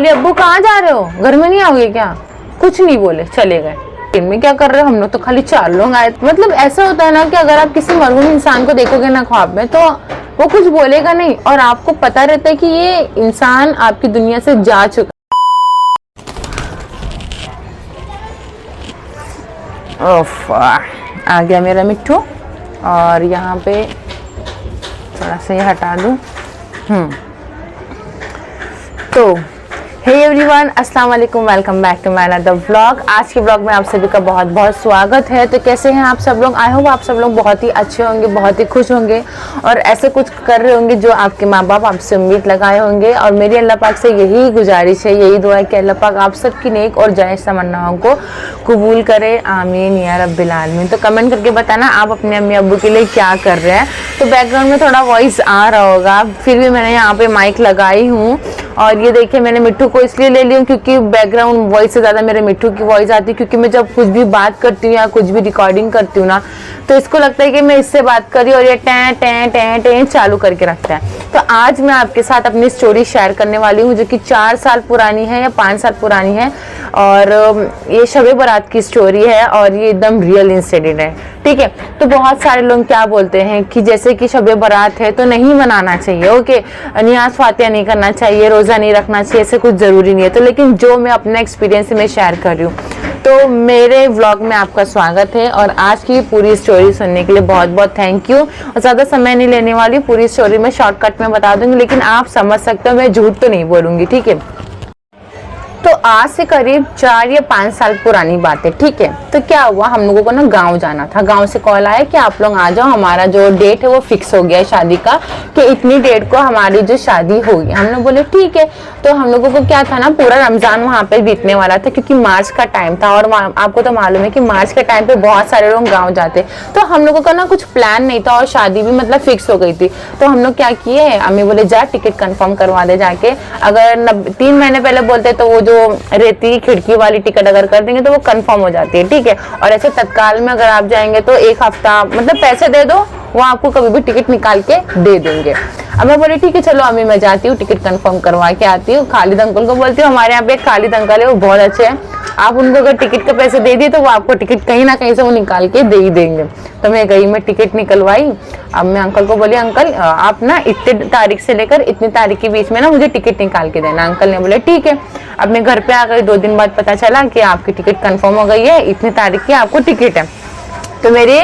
बोली अब्बू कहाँ जा रहे हो, घर में नहीं आओगे क्या? कुछ नहीं बोले, चले गए। में क्या कर रहे हो? हम लोग तो खाली 4 लोग आए। मतलब ऐसा होता है ना कि अगर आप किसी मरहूम इंसान को देखोगे ना ख्वाब में, तो वो कुछ बोलेगा नहीं और आपको पता रहता है कि ये इंसान आपकी दुनिया से जा चुका। ओफ, आ गया मेरा मिट्ठू। और यहाँ पे थोड़ा सा ये हटा दूँ। तो हे एवरीवन, अस्सलाम वालेकुम, welcome back to my another vlog. आज के व्लॉग में आप सभी का बहुत बहुत स्वागत है। तो कैसे हैं आप सब लोग? आई होप आप सब लोग बहुत ही अच्छे होंगे, बहुत ही खुश होंगे और ऐसे कुछ कर रहे होंगे जो आपके माँ बाप आपसे उम्मीद लगाए होंगे। और मेरी अल्लाह पाक से यही गुजारिश है, यही दुआ है कि अल्लाह पाक आप सबकी नेक और जायज़ तमन्नाओं को कबूल करे, आमीन या रब्बिल आलमीन। तो कमेंट करके बताना आप अपने अम्मी अब्बू के लिए क्या कर रहे हैं। तो बैकग्राउंड में थोड़ा वॉइस आ रहा होगा, फिर भी मैंने यहाँ पे माइक लगाई हूँ। और ये देखिए, मैंने मिट्ठू को इसलिए ले ली हूँ क्योंकि बैकग्राउंड वॉइस से ज़्यादा मेरे मिट्ठू की वॉइस आती है। क्योंकि मैं जब कुछ भी बात करती हूँ या कुछ भी रिकॉर्डिंग करती हूँ ना, तो इसको लगता है कि मैं इससे बात कर रही हूँ और ये टें टें टें टें चालू करके रखता है। तो आज मैं आपके साथ अपनी स्टोरी शेयर करने वाली हूँ, जो कि 4 साल पुरानी है या 5 साल पुरानी है। और ये शब बारात की स्टोरी है और ये एकदम रियल इंसिडेंट है, ठीक है। तो बहुत सारे लोग क्या बोलते हैं कि जैसे कि शब बारात है तो नहीं मनाना चाहिए, ओके, नियाज फातिहा नहीं करना चाहिए, रोज़ा नहीं रखना चाहिए, ऐसे कुछ ज़रूरी नहीं है। तो लेकिन जो मैं अपना एक्सपीरियंस में शेयर कर रही हूँ, तो मेरे व्लॉग में आपका स्वागत है। और आज की पूरी स्टोरी सुनने के लिए बहुत बहुत थैंक यू। और ज़्यादा समय नहीं लेने वाली, पूरी स्टोरी में शॉर्टकट में बता दूंगी, लेकिन आप समझ सकते हो, मैं झूठ तो नहीं बोलूँगी, ठीक है। तो आज से करीब 4 या 5 साल पुरानी बात है, ठीक है। तो क्या हुआ, हम लोगों को ना गांव जाना था। गांव से कॉल आया कि आप लोग आ जाओ, हमारा जो डेट है वो फिक्स हो गया है शादी का, कि इतनी डेट को हमारी जो शादी होगी। हम लोग बोले ठीक है। तो हम लोगों को क्या था ना, पूरा रमजान वहाँ पे बीतने वाला था क्योंकि मार्च का टाइम था। और आपको तो मालूम है कि मार्च के टाइम पे बहुत सारे लोग गाँव जाते। तो हम लोगों का ना कुछ प्लान नहीं था और शादी भी मतलब फिक्स हो गई थी। तो हम लोग क्या किए, अम्मी बोले जा टिकट कन्फर्म करवा दे जाके। अगर 3 महीने पहले बोलते तो वो जो रहती है खिड़की वाली टिकट अगर कर देंगे तो वो कंफर्म हो जाती है, ठीक है। और ऐसे तत्काल में अगर आप जाएंगे तो 1 हफ्ता मतलब पैसे दे दो, वो आपको कभी भी टिकट निकाल के दे देंगे। अब मैं बोली ठीक है चलो अम्मी, मैं जाती हूँ टिकट कंफर्म करवा के आती हूँ। खालिद अंकल को बोलती हूँ, हमारे यहाँ पे एक खालिद अंकल है, वो बहुत अच्छे हैं, आप उनको अगर टिकट का पैसे दे दिए तो वो आपको टिकट कहीं ना कहीं से वो निकाल के दे ही देंगे। तो मैं गई, मैं टिकट निकलवाई। अब मैं अंकल को बोली अंकल आप ना इतने तारीख से लेकर इतनी तारीख के बीच में ना मुझे टिकट निकाल के देना। अंकल ने बोले ठीक है। अब मैं घर पे आ गई, 2 दिन बाद पता चला कि आपकी टिकट कंफर्म हो गई है, इतनी तारीख की आपको टिकट है। तो मेरी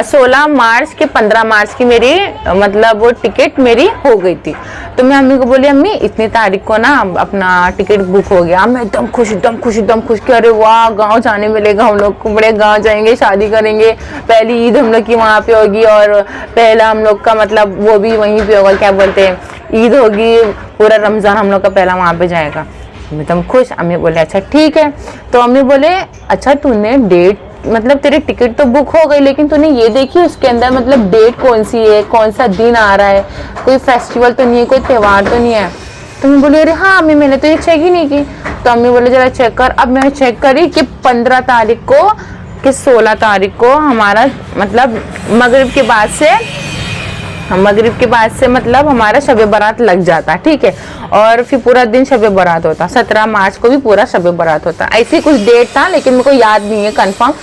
16 मार्च के 15 मार्च की मेरी मतलब वो टिकट मेरी हो गई थी। तो मैं अम्मी को बोली अम्मी इतनी तारीख को ना अपना टिकट बुक हो गया। मैं एकदम खुश कि अरे वाह गांव जाने मिलेगा, हम लोग को बड़े गांव जाएंगे, शादी करेंगे, पहली ईद हम लोग की वहाँ पे होगी और पहला हम लोग का मतलब वो भी वहीं पे होगा, क्या बोलते हैं, ईद होगी, पूरा रमज़ान हम लोग का पहला वहाँ पे जाएगा। मैं एकदम खुश। अम्मी बोले अच्छा ठीक है। तो अम्मी बोले अच्छा तूने डेट मतलब तेरी टिकट तो बुक हो गई, लेकिन तूने ये देखी उसके अंदर मतलब डेट कौन सी है, कौन सा दिन आ रहा है, कोई फेस्टिवल तो नहीं है, कोई त्यौहार तो नहीं है। तो मैं बोली अरे हाँ अम्मी मैंने तो ये चेक ही नहीं की। तो अम्मी बोले जरा चेक कर। अब मैंने चेक करी कि 15 तारीख को कि 16 तारीख को हमारा मतलब मगरिब के बाद से मतलब हमारा शब बारात लग जाता, ठीक है। और फिर पूरा दिन शब बारात होता, 17 मार्च को भी पूरा शब बारात होता। ऐसे कुछ डेट था लेकिन मेरे को याद नहीं है कंफर्म।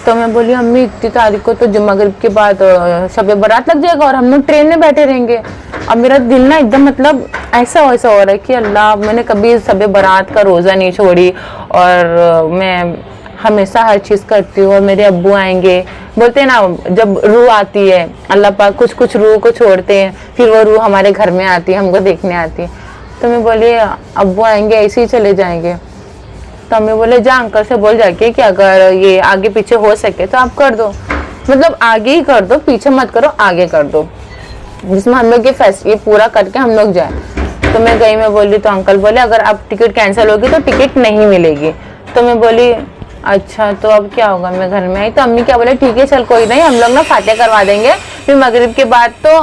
तो मैं बोली अम्मी इतनी तारीख को तो मगरिब के बाद शब बारात लग जाएगा और हम लोग ट्रेन में बैठे रहेंगे। अब मेरा दिल ना एकदम मतलब ऐसा हो रहा है कि अल्लाह, मैंने कभी शब बारात का रोज़ा नहीं छोड़ी और मैं हमेशा हर चीज़ करती हूँ। और मेरे अब्बू आएंगे, बोलते हैं ना जब रूह आती है, अल्लाह पाक कुछ रूह को छोड़ते हैं, फिर वो रूह हमारे घर में आती है, हमको देखने आती है। तो मैं बोली अब्बू आएंगे ऐसे ही चले जाएंगे। तो मैं बोले जा अंकल से बोल जाके कि अगर ये आगे पीछे हो सके तो आप कर दो, मतलब आगे ही कर दो, पीछे मत करो, आगे कर दो, जिसमें हम लोग ये पूरा करके हम लोग जाए। तो मैं गई, मैं बोली तो अंकल बोले अगर अब टिकट कैंसिल होगी तो टिकट नहीं मिलेगी। तो मैं बोली अच्छा तो अब क्या होगा। मैं घर में आई तो अम्मी क्या बोले ठीक है चल कोई नहीं, हम लोग ना फातिहा करवा देंगे, फिर मगरिब के बाद तो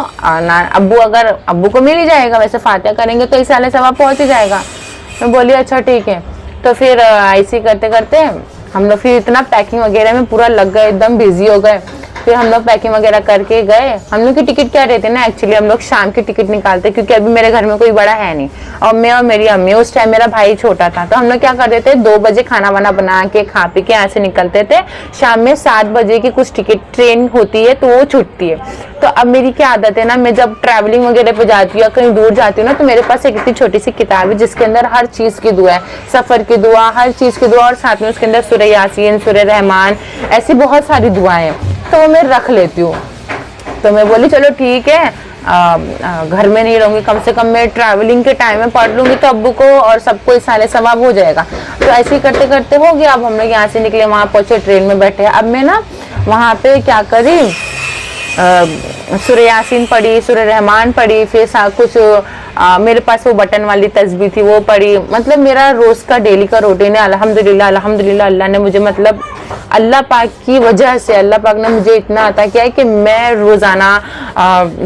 अब्बू को मिल ही जाएगा, वैसे फातिहा करेंगे तो इस साल सवाब पहुँच ही जाएगा। मैं बोली अच्छा ठीक है। तो फिर ऐसे करते करते हम लोग फिर इतना पैकिंग वगैरह में पूरा लग गए, एकदम बिजी हो गए। फिर हम लोग पैकिंग वगैरह करके गए। हम लोग की टिकट क्या रहती है ना, एक्चुअली हम लोग शाम की टिकट निकालते क्योंकि अभी मेरे घर में कोई बड़ा है नहीं, और मैं और मेरी अम्मी, उस टाइम मेरा भाई छोटा था, तो हम लोग क्या करते थे 2 बजे खाना वाना बना के खा पी के यहाँ से निकलते थे। शाम में 7 बजे की कुछ टिकट ट्रेन होती है तो वो छुटती है। तो अब मेरी क्या आदत है ना, मैं जब ट्रैवलिंग वगैरह पे जाती हूँ या कहीं दूर जाती हूँ ना, तो मेरे पास एक इतनी छोटी सी किताब है जिसके अंदर हर चीज की दुआ है, सफर की दुआ, हर चीज की दुआ, और साथ में उसके अंदर सूरह यासीन, सूरह रहमान, ऐसी बहुत सारी दुआएं हैं, तो वो मैं रख लेती हूँ। तो मैं बोली चलो ठीक है, घर में नहीं रहूंगी, कम से कम मैं ट्रैवलिंग के टाइम में पढ़ लूंगी तो अब्बू को और सबको इसाले सवाब हो जाएगा। तो ऐसे ही करते करते हो गया। अब हम लोग यहाँ से निकले, वहां पहुंचे, ट्रेन में बैठे। अब मैं ना वहां पे क्या करी, सूरह यासीन पढ़ी, सूरह रहमान पढ़ी, फिर कुछ मेरे पास वो बटन वाली तस्बीह थी वो पढ़ी। मतलब मेरा रोज का डेली का रूटीन है। अल्हम्दुलिल्लाह अल्हम्दुलिल्लाह, अल्लाह ने मुझे, मतलब अल्लाह पाक की वजह से अल्लाह पाक ने मुझे इतना अता किया है कि मैं रोजाना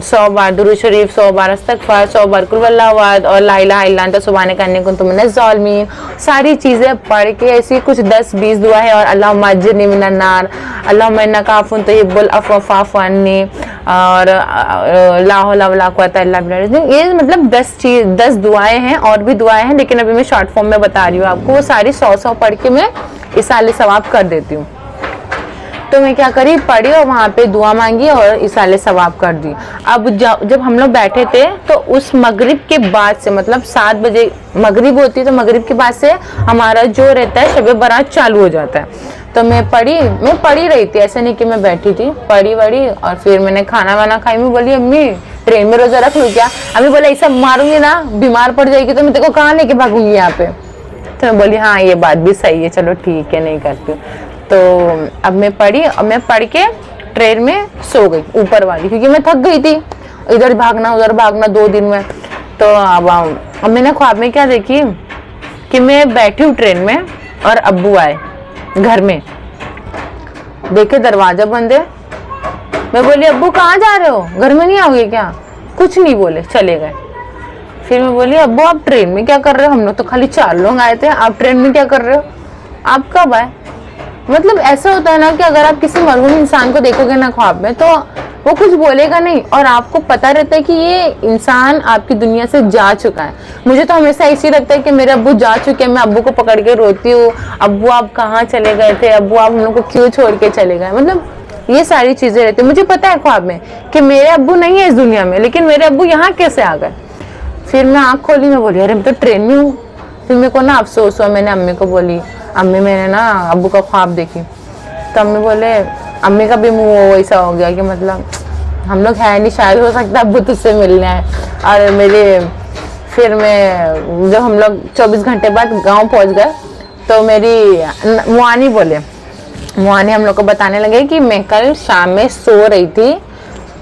100 बार दुरूद शरीफ, 100 बार इस्तग़फ़ार, 100 बार कुल वल्लाहु अहद और ला इलाहा इल्ला अंता सुब्हानका अन्नी कुन्तु मिनज़ ज़ालिमीन, सारी चीजें पढ़ के ऐसी कुछ 10-20 दुआ है। और अल्लाहुम्मा अज्जिरनी मिनन नार, अल्लाहुम्मा इन्नका अफ़ुव्वुन तुहिब्बुल अफ़्व फ़अफ़ु अन्नी, और ला हौला वला कुव्वता इल्ला बिल्लाह। ये मतलब 10 दुआएं हैं, और भी दुआएं हैं, लेकिन अभी मैं शॉर्ट फॉर्म में बता रही हूँ आपको। वो सारी 100 पढ़ के मैं इसाले सवाब कर देती हूँ। तो मैं क्या करी, पढ़ी और वहां पे दुआ मांगी और इसाले सवाब कर दी। अब जब हम लोग बैठे थे तो उस मगरिब के बाद से, मतलब 7 बजे मगरिब होती है, तो मगरिब के बाद से हमारा जो रहता है शब बारात चालू हो जाता है। तो मैं पढ़ी रही थी, ऐसे नहीं कि मैं बैठी थी, पढ़ी वढ़ी, और फिर मैंने खाना वाना खाई। मैं बोली अम्मी ट्रेन में रोजा रख लूँ क्या? अम्मी बोले ऐसा मारूंगी ना, बीमार पड़ जाएगी तो मैं तेरे को कहाँ लेके भागूंगी यहाँ पे। तो मैं बोली हाँ ये बात भी सही है, चलो ठीक है, नहीं करती हूँ। तो अब मैं पढ़ी, और मैं पढ़ के ट्रेन में सो गई ऊपर वाली, क्योंकि मैं थक गई थी, इधर भागना उधर भागना 2 दिन में। तो अब मैंने ख्वाब में क्या देखी कि मैं बैठी हूँ ट्रेन में और अब्बू आए घर में, देखे दरवाजा बंद है। मैं बोली अब्बू कहाँ जा रहे हो, घर में नहीं आओगे क्या? कुछ नहीं बोले, चले गए। फिर मैं बोली अब्बू आप ट्रेन में क्या कर रहे हो? हम लोग तो खाली 4 लोग आए थे, आप ट्रेन में क्या कर रहे हो? आप कब आए? मतलब ऐसा होता है ना कि अगर आप किसी मरहूम इंसान को देखोगे ना ख्वाब में, तो वो कुछ बोलेगा नहीं, और आपको पता रहता है कि ये इंसान आपकी दुनिया से जा चुका है। मुझे तो हमेशा ऐसे ही लगता है कि मेरे अब्बू जा चुके हैं, मैं अब्बू को पकड़ के रोती हूँ, अब्बू आप कहाँ चले गए थे, अब्बू आप हम लोग को क्यों छोड़ के चले गए। मतलब ये सारी चीजें रहती है। मुझे पता है ख्वाब में कि मेरे अब्बू नहीं है इस दुनिया में, लेकिन मेरे अब्बू यहाँ कैसे आ गए। फिर मैं आँख खोली, मैं बोली अरे मैं तो ट्रेन में हूँ। फिर मेरे को ना अफसोस हुआ, मैंने अम्मी को बोली अम्मी मैंने ना अब्बू का ख्वाब देखी। तो अम्मी बोले, अम्मी का भी मुंह वैसा हो गया कि मतलब हम लोग है नहीं, शायद हो सकता है अब्बू तुझसे मिलने आए। और फिर मैं जब हम लोग 24 घंटे बाद गांव पहुंच गए, तो मेरी मुआनी हम लोग को बताने लगे कि मैं कल शाम में सो रही थी,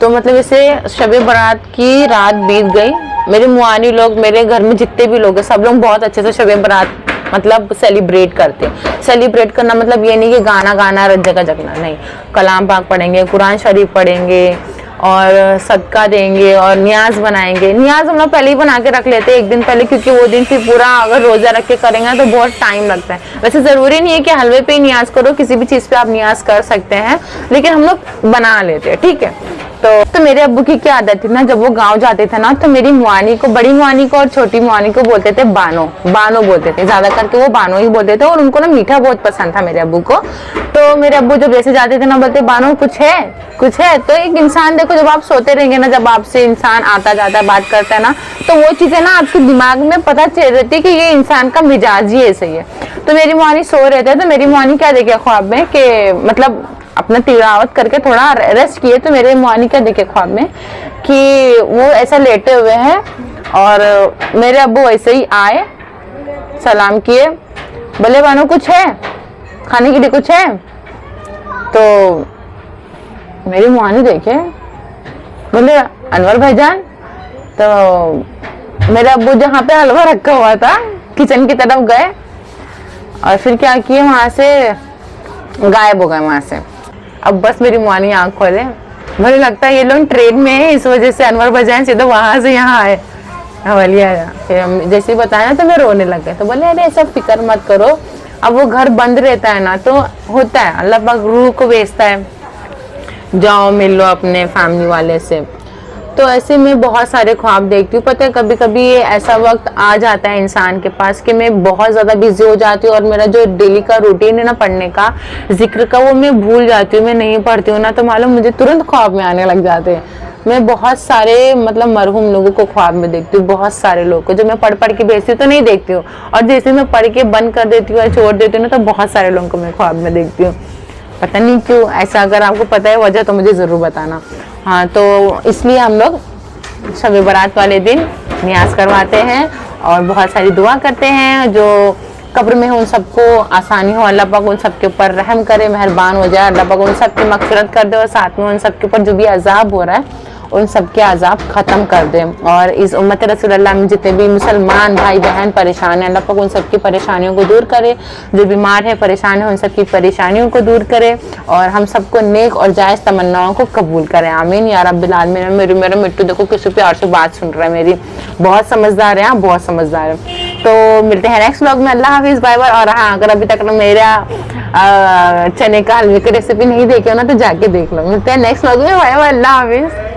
तो मतलब इसे शब बारात की रात बीत गई। मेरे मुआनी लोग, मेरे घर में जितने भी लोग हैं, सब लोग बहुत अच्छे से शब बारात मतलब सेलिब्रेट करते हैं। सेलिब्रेट करना मतलब ये नहीं कि गाना गाना जगह जगना, नहीं, कलाम पाक पढ़ेंगे, कुरान शरीफ पढ़ेंगे और सदका देंगे और न्याज बनाएंगे। न्याज हम लोग पहले ही बना के रख लेते हैं 1 दिन पहले, क्योंकि वो दिन फिर पूरा अगर रोजा रख के करेंगे तो बहुत टाइम लगता है। वैसे जरूरी नहीं है कि हलवे पे ही न्याज करो, किसी भी चीज पे आप न्याज कर सकते हैं, लेकिन हम लोग बना लेते हैं, ठीक है। तो मेरे अब्बू की क्या आदत थी ना, जब वो गांव जाते थे ना, तो मेरी मुआनी को, बड़ी मुआनी को और छोटी मुआनी को बोलते थे बानो बोलते थे, ज्यादा करके वो बानो ही बोलते थे। और उनको ना मीठा बहुत पसंद था मेरे अब्बू को। तो मेरे अब्बू जब जैसे जाते थे ना, बोलते बानो कुछ है। तो एक इंसान देखो, जब आप सोते रहेंगे ना, जब आपसे इंसान आता जाता बात करता है ना, तो वो चीजें ना आपके दिमाग में पता चल रहती है कि ये इंसान का मिजाज ही ऐसे ही है। तो मेरी मुआनी सो रहे थे, तो मेरी मुआनी क्या देखे ख्वाब में कि मतलब अपना तिलावत करके थोड़ा रेस्ट किए, तो मेरे मुआनी क्या देखे ख्वाब में कि वो ऐसा लेटे हुए हैं, और मेरे अब्बू ऐसे ही आए, सलाम किए, बोले बानो कुछ है खाने के लिए, कुछ है? तो मेरी मुआनी देखे, बोले अनवर भाईजान। तो मेरे अब्बू जहाँ पे हलवा रखा हुआ था किचन की तरफ गए, और फिर क्या किए, वहां से गायब हो गए वहां से। अब बस मेरी मुआनी आंख खोले, मुझे लगता है ये लोग ट्रेन में है, इस वजह से अनवर भाईजान सीधे वहां से यहाँ आए, हवाली आया। फिर हम जैसे ही बताया ना, तो मैं रोने लग गए। तो बोले अरे ऐसा फिक्र मत करो, अब वो घर बंद रहता है ना, तो होता है, अल्लाह पाक रूह को भेजता है, जाओ मिल लो अपने फैमिली वाले से। तो ऐसे में बहुत सारे ख्वाब देखती हूँ। पता है कभी कभी ऐसा वक्त आ जाता है इंसान के पास कि मैं बहुत ज़्यादा बिजी हो जाती हूँ और मेरा जो डेली का रूटीन है ना पढ़ने का, जिक्र का, वो मैं भूल जाती हूँ, मैं नहीं पढ़ती हूँ ना, तो मालूम मुझे तुरंत ख्वाब में आने लग जाते हैं। मैं बहुत सारे मतलब मरहूम लोगों को ख्वाब में देखती हूँ, बहुत सारे लोगों को जो मैं पढ़ पढ़ के भेजती हूँ तो नहीं देखती हूँ, और जैसे मैं पढ़ के बंद कर देती हूँ या छोड़ देती हूँ ना, तो बहुत सारे लोगों को मैं ख्वाब में देखती हूँ। पता नहीं क्यों ऐसा, अगर आपको पता है वजह तो मुझे ज़रूर बताना। हाँ, तो इसलिए हम लोग शब बारात वाले दिन नियाज करवाते हैं और बहुत सारी दुआ करते हैं। जो कब्र में हो उन सबको आसानी हो, अल्लाह पाक उन सबके ऊपर रहम करे, मेहरबान हो जाए, अल्लाह पाक उन सबकी मग़फ़िरत कर दे, और साथ में उन सबके ऊपर जो भी अजाब हो रहा है उन सबके अजाब ख़त्म कर दे। और इस उम्मत रसूलुल्लाह में जितने भी मुसलमान भाई बहन परेशान हैं, अल्लाह पाक उन सबकी परेशानियों को दूर करे, जो बीमार है परेशान है उन सबकी परेशानियों को दूर करे, और हम सबको नेक और जायज़ तमन्नाओं को कबूल करे, आमीन या रब्बिल आलमीन। मेरा मिट्टू देखो किसी प्यार से बात सुन रहा है मेरी, बहुत समझदार है, बहुत समझदार है। तो मिलते हैं नेक्स्ट व्लॉग में, अल्लाह हाफिज़, बाय बाय। और हाँ, अगर अभी तक मेरा चने का हलवे की रेसिपी नहीं देखे हो ना तो जाके देख लो। मिलते हैं नेक्स्ट व्लॉग में, बाय बाय, अल्लाह हाफिज़।